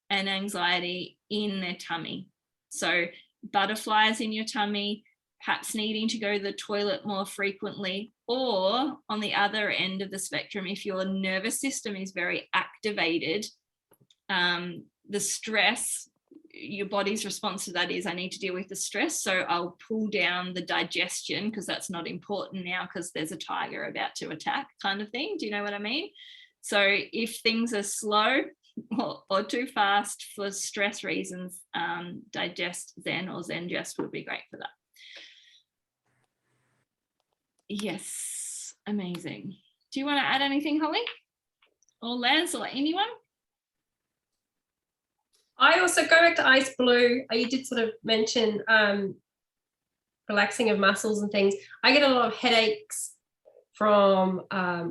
and anxiety in their tummy. So butterflies in your tummy, perhaps needing to go to the toilet more frequently, or on the other end of the spectrum, if your nervous system is very activated, the stress, your body's response to that is I need to deal with the stress, so I'll pull down the digestion because that's not important now because there's a tiger about to attack, kind of thing. Do you know what I mean? So if things are slow or too fast for stress reasons, Digest Zen or Zen Jest would be great for that. Yes, amazing. Do you want to add anything, Holly or Les or anyone? I also go back to Ice Blue. You did sort of mention relaxing of muscles and things. I get a lot of headaches from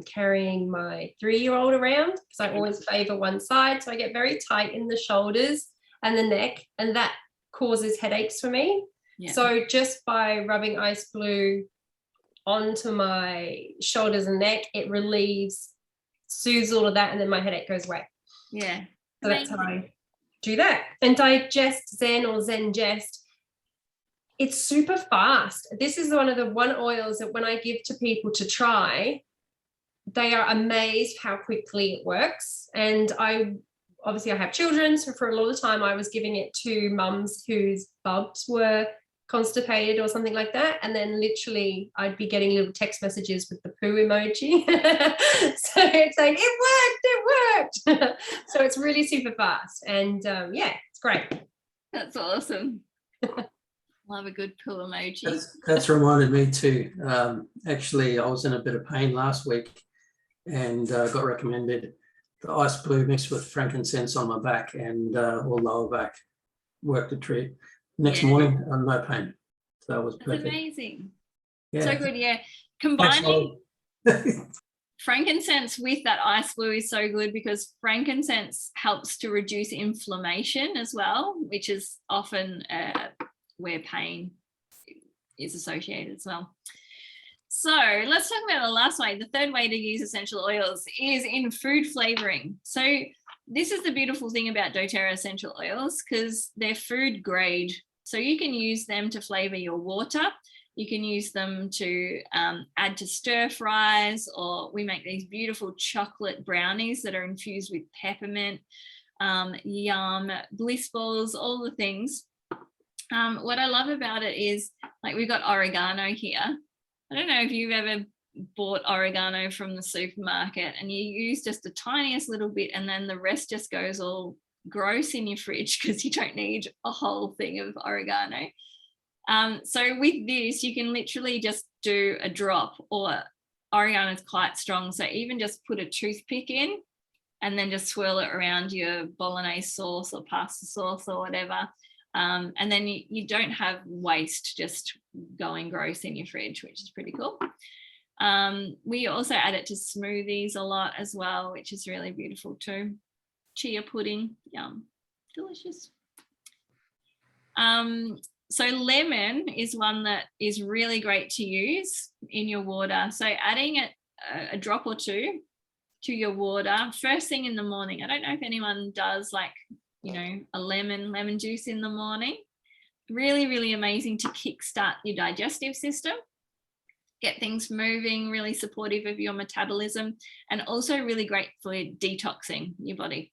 carrying my 3-year-old around because I always favor one side. So I get very tight in the shoulders and the neck, and that causes headaches for me. Yeah. So just by rubbing Ice Blue onto my shoulders and neck, it soothes all of that, and then my headache goes away. Yeah. So that's how I do that. And Digest Zen or Zen Jest, it's super fast. This is one of the oils that when I give to people to try, they are amazed how quickly it works. And I have children, so for a lot of time I was giving it to mums whose bubs were constipated or something like that, and then literally I'd be getting little text messages with the poo emoji so it's saying it worked so it's really super fast, and it's great. That's awesome. Love a good poo emoji. That's reminded me too. Actually, I was in a bit of pain last week and got recommended the Ice Blue mixed with frankincense on my back and or lower back. Worked a treat. Next morning, no pain. So that was perfect. That's amazing. Yeah. So good, yeah. Combining frankincense with that Ice Blue is so good because frankincense helps to reduce inflammation as well, which is often where pain is associated as well. So let's talk about the last way. The third way to use essential oils is in food flavoring. So this is the beautiful thing about doTERRA essential oils because they're food grade So you can use them to flavor your water. You can use them to add to stir fries, or we make these beautiful chocolate brownies that are infused with peppermint, yum, bliss balls, all the things. What I love about it is, like, we've got oregano here. I don't know if you've ever bought oregano from the supermarket and you use just the tiniest little bit and then the rest just goes all gross in your fridge because you don't need a whole thing of oregano. So with this, you can literally just do a drop, or oregano is quite strong. So even just put a toothpick in and then just swirl it around your bolognese sauce or pasta sauce or whatever. And then you don't have waste just going gross in your fridge, which is pretty cool. We also add it to smoothies a lot as well, which is really beautiful too. Chia pudding, yum, delicious. So lemon is one that is really great to use in your water. So adding a drop or two to your water first thing in the morning. I don't know if anyone does, like, you know, a lemon juice in the morning. Really, really amazing to kickstart your digestive system, get things moving, really supportive of your metabolism, and also really great for detoxing your body.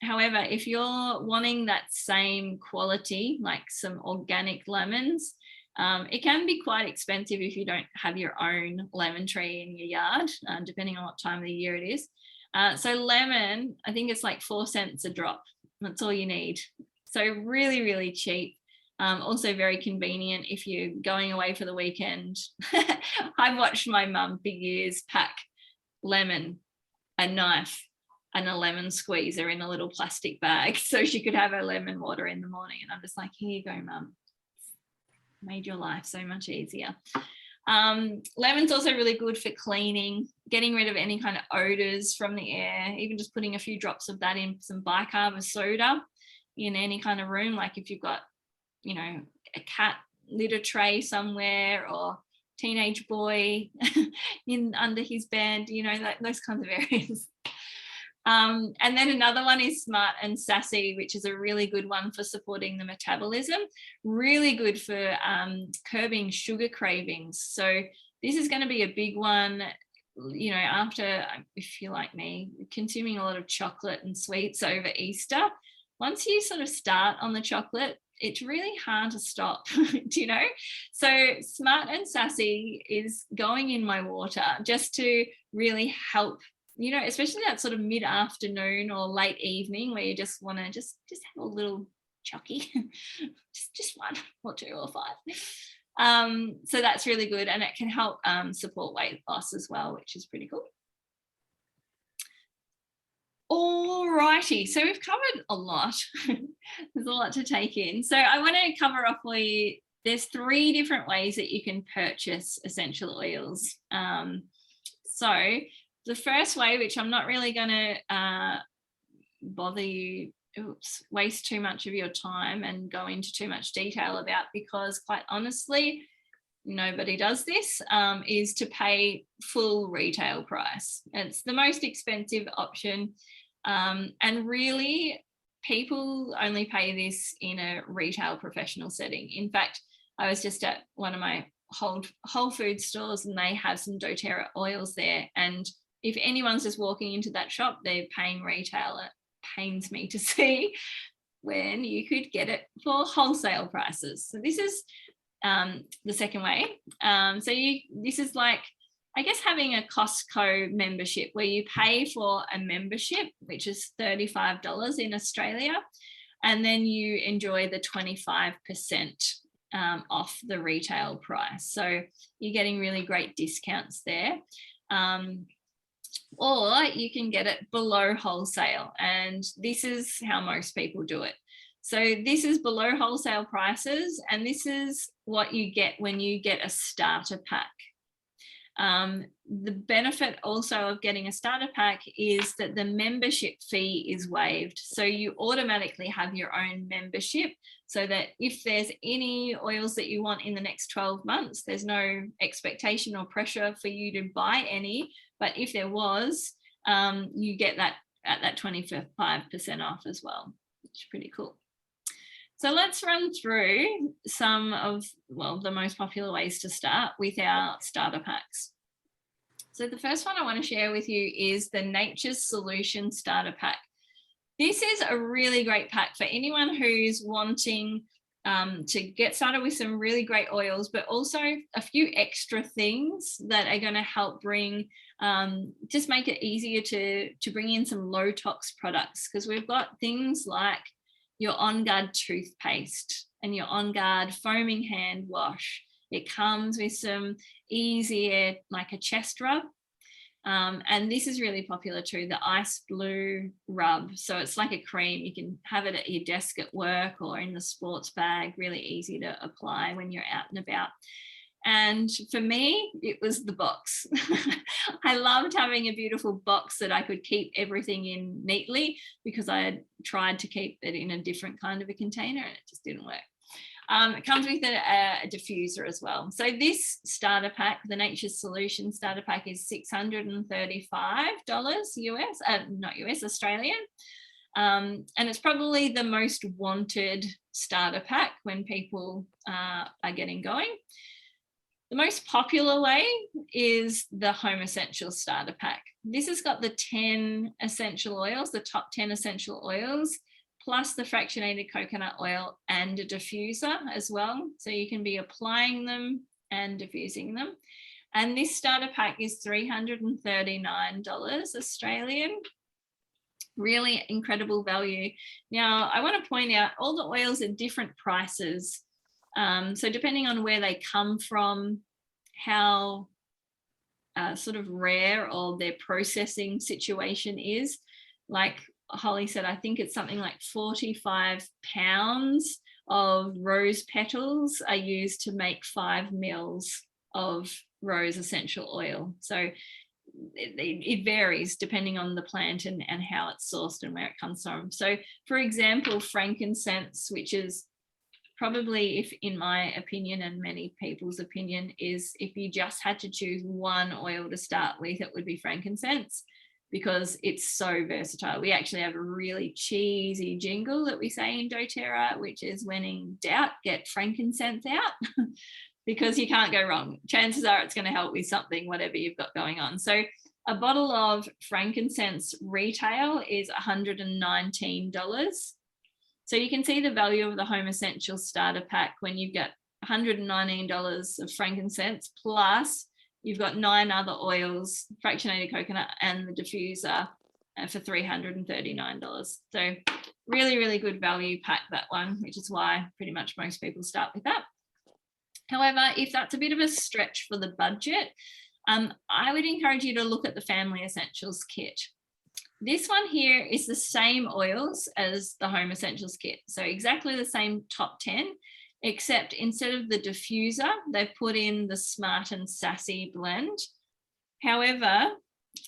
However, if you're wanting that same quality, like some organic lemons, it can be quite expensive if you don't have your own lemon tree in your yard, depending on what time of the year it is. So lemon, I think it's like 4 cents a drop. That's all you need. So really, really cheap. Also very convenient if you're going away for the weekend. I've watched my mum for years pack lemon, a knife, and a lemon squeezer in a little plastic bag so she could have her lemon water in the morning. And I'm just like, here you go, mum. Made your life so much easier. Lemon's also really good for cleaning, getting rid of any kind of odors from the air, even just putting a few drops of that in some bicarb or soda in any kind of room, like if you've got, you know, a cat litter tray somewhere or teenage boy in under his bed, you know, those kinds of areas. And then another one is Smart and Sassy, which is a really good one for supporting the metabolism, really good for curbing sugar cravings. So this is going to be a big one, you know, after, if you're like me, consuming a lot of chocolate and sweets over Easter. Once you sort of start on the chocolate, it's really hard to stop, do you know? So Smart and Sassy is going in my water just to really help, you know, especially that sort of mid-afternoon or late evening where you just want to just have a little chucky, just 1 or 2 or 5. So that's really good, and it can help support weight loss as well, which is pretty cool. All righty, so we've covered a lot. There's a lot to take in. So I want to cover off for you, there's 3 different ways that you can purchase essential oils. So the first way, which I'm not really going to bother you, waste too much of your time and go into too much detail about, because quite honestly, nobody does this, is to pay full retail price. It's the most expensive option. And really, people only pay this in a retail professional setting. In fact, I was just at one of my Whole Food stores and they have some doTERRA oils there. And if anyone's just walking into that shop, they're paying retail. It pains me to see when you could get it for wholesale prices. So this is the second way. This is like, I guess, having a Costco membership where you pay for a membership, which is $35 in Australia, and then you enjoy the 25% off the retail price. So you're getting really great discounts there. Or you can get it below wholesale, and this is how most people do it. So this is below wholesale prices, and this is what you get when you get a starter pack. The benefit also of getting a starter pack is that the membership fee is waived. So you automatically have your own membership, so that if there's any oils that you want in the next 12 months, there's no expectation or pressure for you to buy any. But if there was, you get that at that 25% off as well, which is pretty cool. So let's run through some of, well, the most popular ways to start with our starter packs. So the first one I want to share with you is the Nature's Solution Starter Pack. This is a really great pack for anyone who's wanting to get started with some really great oils, but also a few extra things that are going to help bring, just make it easier to bring in some low tox products, because we've got things like your On Guard toothpaste and your On Guard foaming hand wash. It comes with some easier, like a chest rub. And this is really popular too, the Ice Blue Rub. So it's like a cream. You can have it at your desk at work or in the sports bag, really easy to apply when you're out and about. And for me, it was the box. I loved having a beautiful box that I could keep everything in neatly, because I had tried to keep it in a different kind of a container and it just didn't work. It comes with a diffuser as well. So this starter pack, the Nature's Solution starter pack, is $635 US, not US, Australian. And it's probably the most wanted starter pack when people are getting going. The most popular way is the Home Essentials starter pack. This has got the 10 essential oils, the top 10 essential oils, plus the fractionated coconut oil and a diffuser as well. So you can be applying them and diffusing them. And this starter pack is $339 Australian. Really incredible value. Now, I want to point out all the oils are different prices. So depending on where they come from, how sort of rare or their processing situation is, like Holly said, I think it's something like 45 pounds of rose petals are used to make 5 mils of rose essential oil. So it varies depending on the plant and how it's sourced and where it comes from. So for example, frankincense, which is probably, if in my opinion and many people's opinion, is if you just had to choose one oil to start with, it would be frankincense, because it's so versatile. We actually have a really cheesy jingle that we say in doTERRA, which is, when in doubt, get frankincense out, because you can't go wrong. Chances are it's going to help with something, whatever you've got going on. So a bottle of frankincense retail is $119. So you can see the value of the Home Essentials starter pack when you've got $119 of frankincense, plus you've got 9 other oils, fractionated coconut and the diffuser, for $339. So really, really good value pack, that one, which is why pretty much most people start with that. However, if that's a bit of a stretch for the budget, I would encourage you to look at the Family Essentials kit. This one here is the same oils as the Home Essentials kit. So exactly the same top 10, except instead of the diffuser, they've put in the Smart and Sassy blend. However,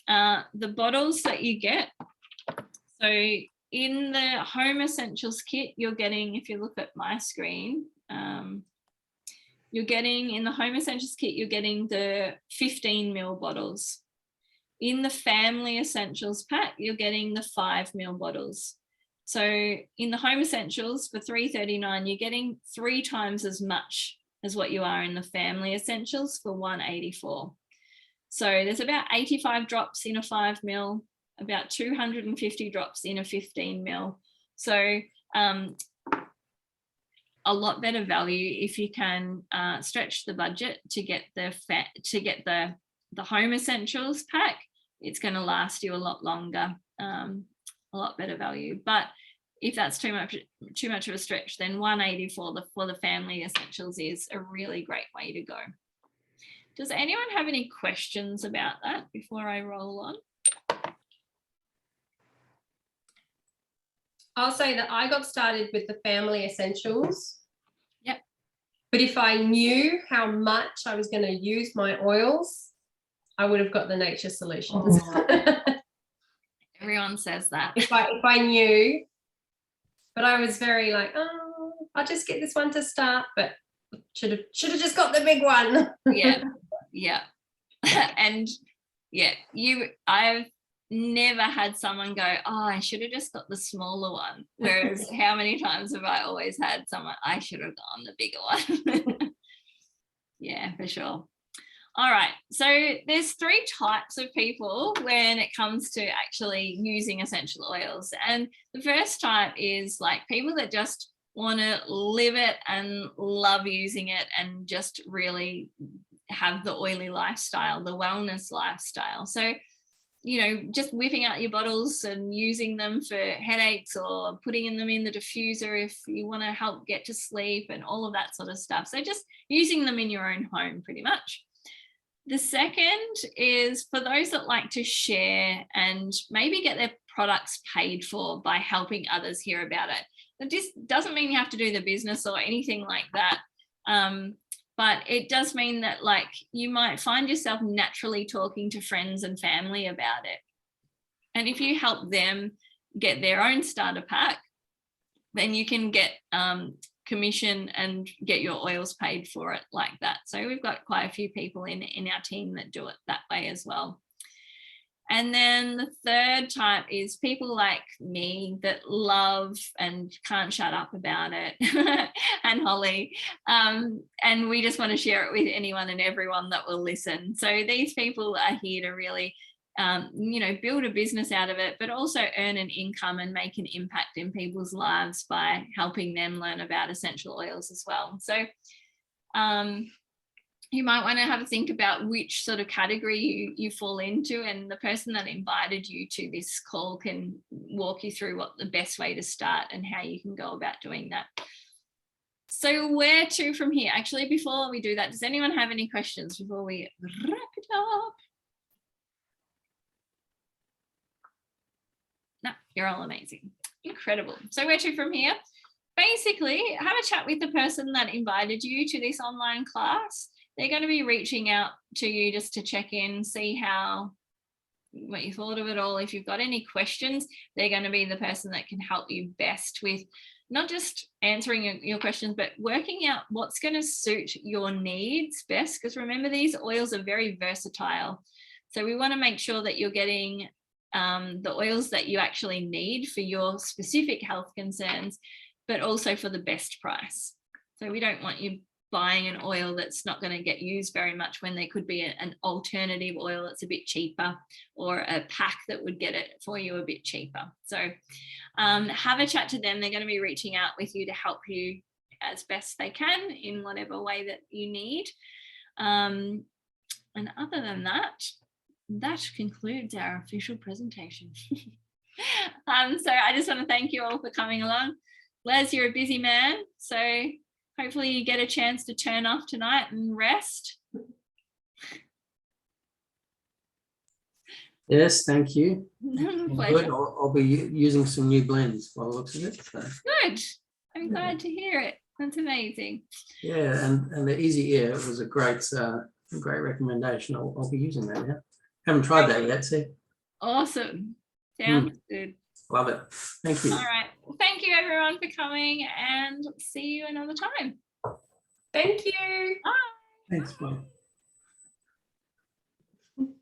the bottles that you get, so in the Home Essentials kit, you're getting, if you look at my screen, you're getting, in the Home Essentials kit, you're getting the 15 ml bottles. In the Family Essentials pack, you're getting the 5 ml bottles. So in the Home Essentials for $339, you're getting 3 times as much as what you are in the Family Essentials for $184. So there's about 85 drops in a 5 ml, about 250 drops in a 15 ml. So a lot better value if you can stretch the budget to get the Home Essentials pack. It's going to last you a lot longer, a lot better value. But if that's too much of a stretch, then $180 for the Family Essentials is a really great way to go. Does anyone have any questions about that before I roll on? I'll say that I got started with the Family Essentials. Yep. But if I knew how much I was going to use my oils, I would have got the Nature Solutions. Everyone says that. If I knew, but I was very like, oh, I'll just get this one to start, but should have just got the big one. Yeah. And yeah, never had someone go, oh, I should have just got the smaller one. Whereas how many times have I always had someone, I should have gone the bigger one. Yeah, for sure. All right, so there's 3 types of people when it comes to actually using essential oils. And the first type is like people that just want to live it and love using it and just really have the oily lifestyle, the wellness lifestyle. So, you know, just whipping out your bottles and using them for headaches or putting them in the diffuser if you want to help get to sleep and all of that sort of stuff. So just using them in your own home pretty much. The second is for those that like to share and maybe get their products paid for by helping others hear about it. This doesn't mean you have to do the business or anything like that. But it does mean that like you might find yourself naturally talking to friends and family about it. And if you help them get their own starter pack, then you can get commission and get your oils paid for it like that. So we've got quite a few people in our team that do it that way as well. And then the third type is people like me that love and can't shut up about it, and Holly, and we just want to share it with anyone and everyone that will listen. So these people are here to really you know, build a business out of it, but also earn an income and make an impact in people's lives by helping them learn about essential oils as well. So you might want to have a think about which sort of category you fall into, and the person that invited you to this call can walk you through what the best way to start and how you can go about doing that. So where to from here? Actually, before we do that, does anyone have any questions before we wrap it up? No, you're all amazing. Incredible. So where to from here? Basically, have a chat with the person that invited you to this online class. They're going to be reaching out to you just to check in, see what you thought of it all. If you've got any questions, they're going to be the person that can help you best with not just answering your questions, but working out what's going to suit your needs best. Because remember, these oils are very versatile. So we want to make sure that you're getting the oils that you actually need for your specific health concerns, but also for the best price. So we don't want you buying an oil that's not going to get used very much when there could be an alternative oil that's a bit cheaper, or a pack that would get it for you a bit cheaper. So have a chat to them. They're going to be reaching out with you to help you as best they can in whatever way that you need. And other than that, that concludes our official presentation. So I just want to thank you all for coming along. Les, you're a busy man, so hopefully you get a chance to turn off tonight and rest. Yes, thank you. Pleasure. Good. I'll be using some new blends by the looks of it. So. Good. I'm glad to hear it. That's amazing. Yeah, and the Easy Air was a great recommendation. I'll be using that now. Haven't tried that yet, see? Awesome. Sounds good. Love it. Thank you. All right. Well, thank you everyone for coming, and see you another time. Thank you. Bye. Thanks, bye.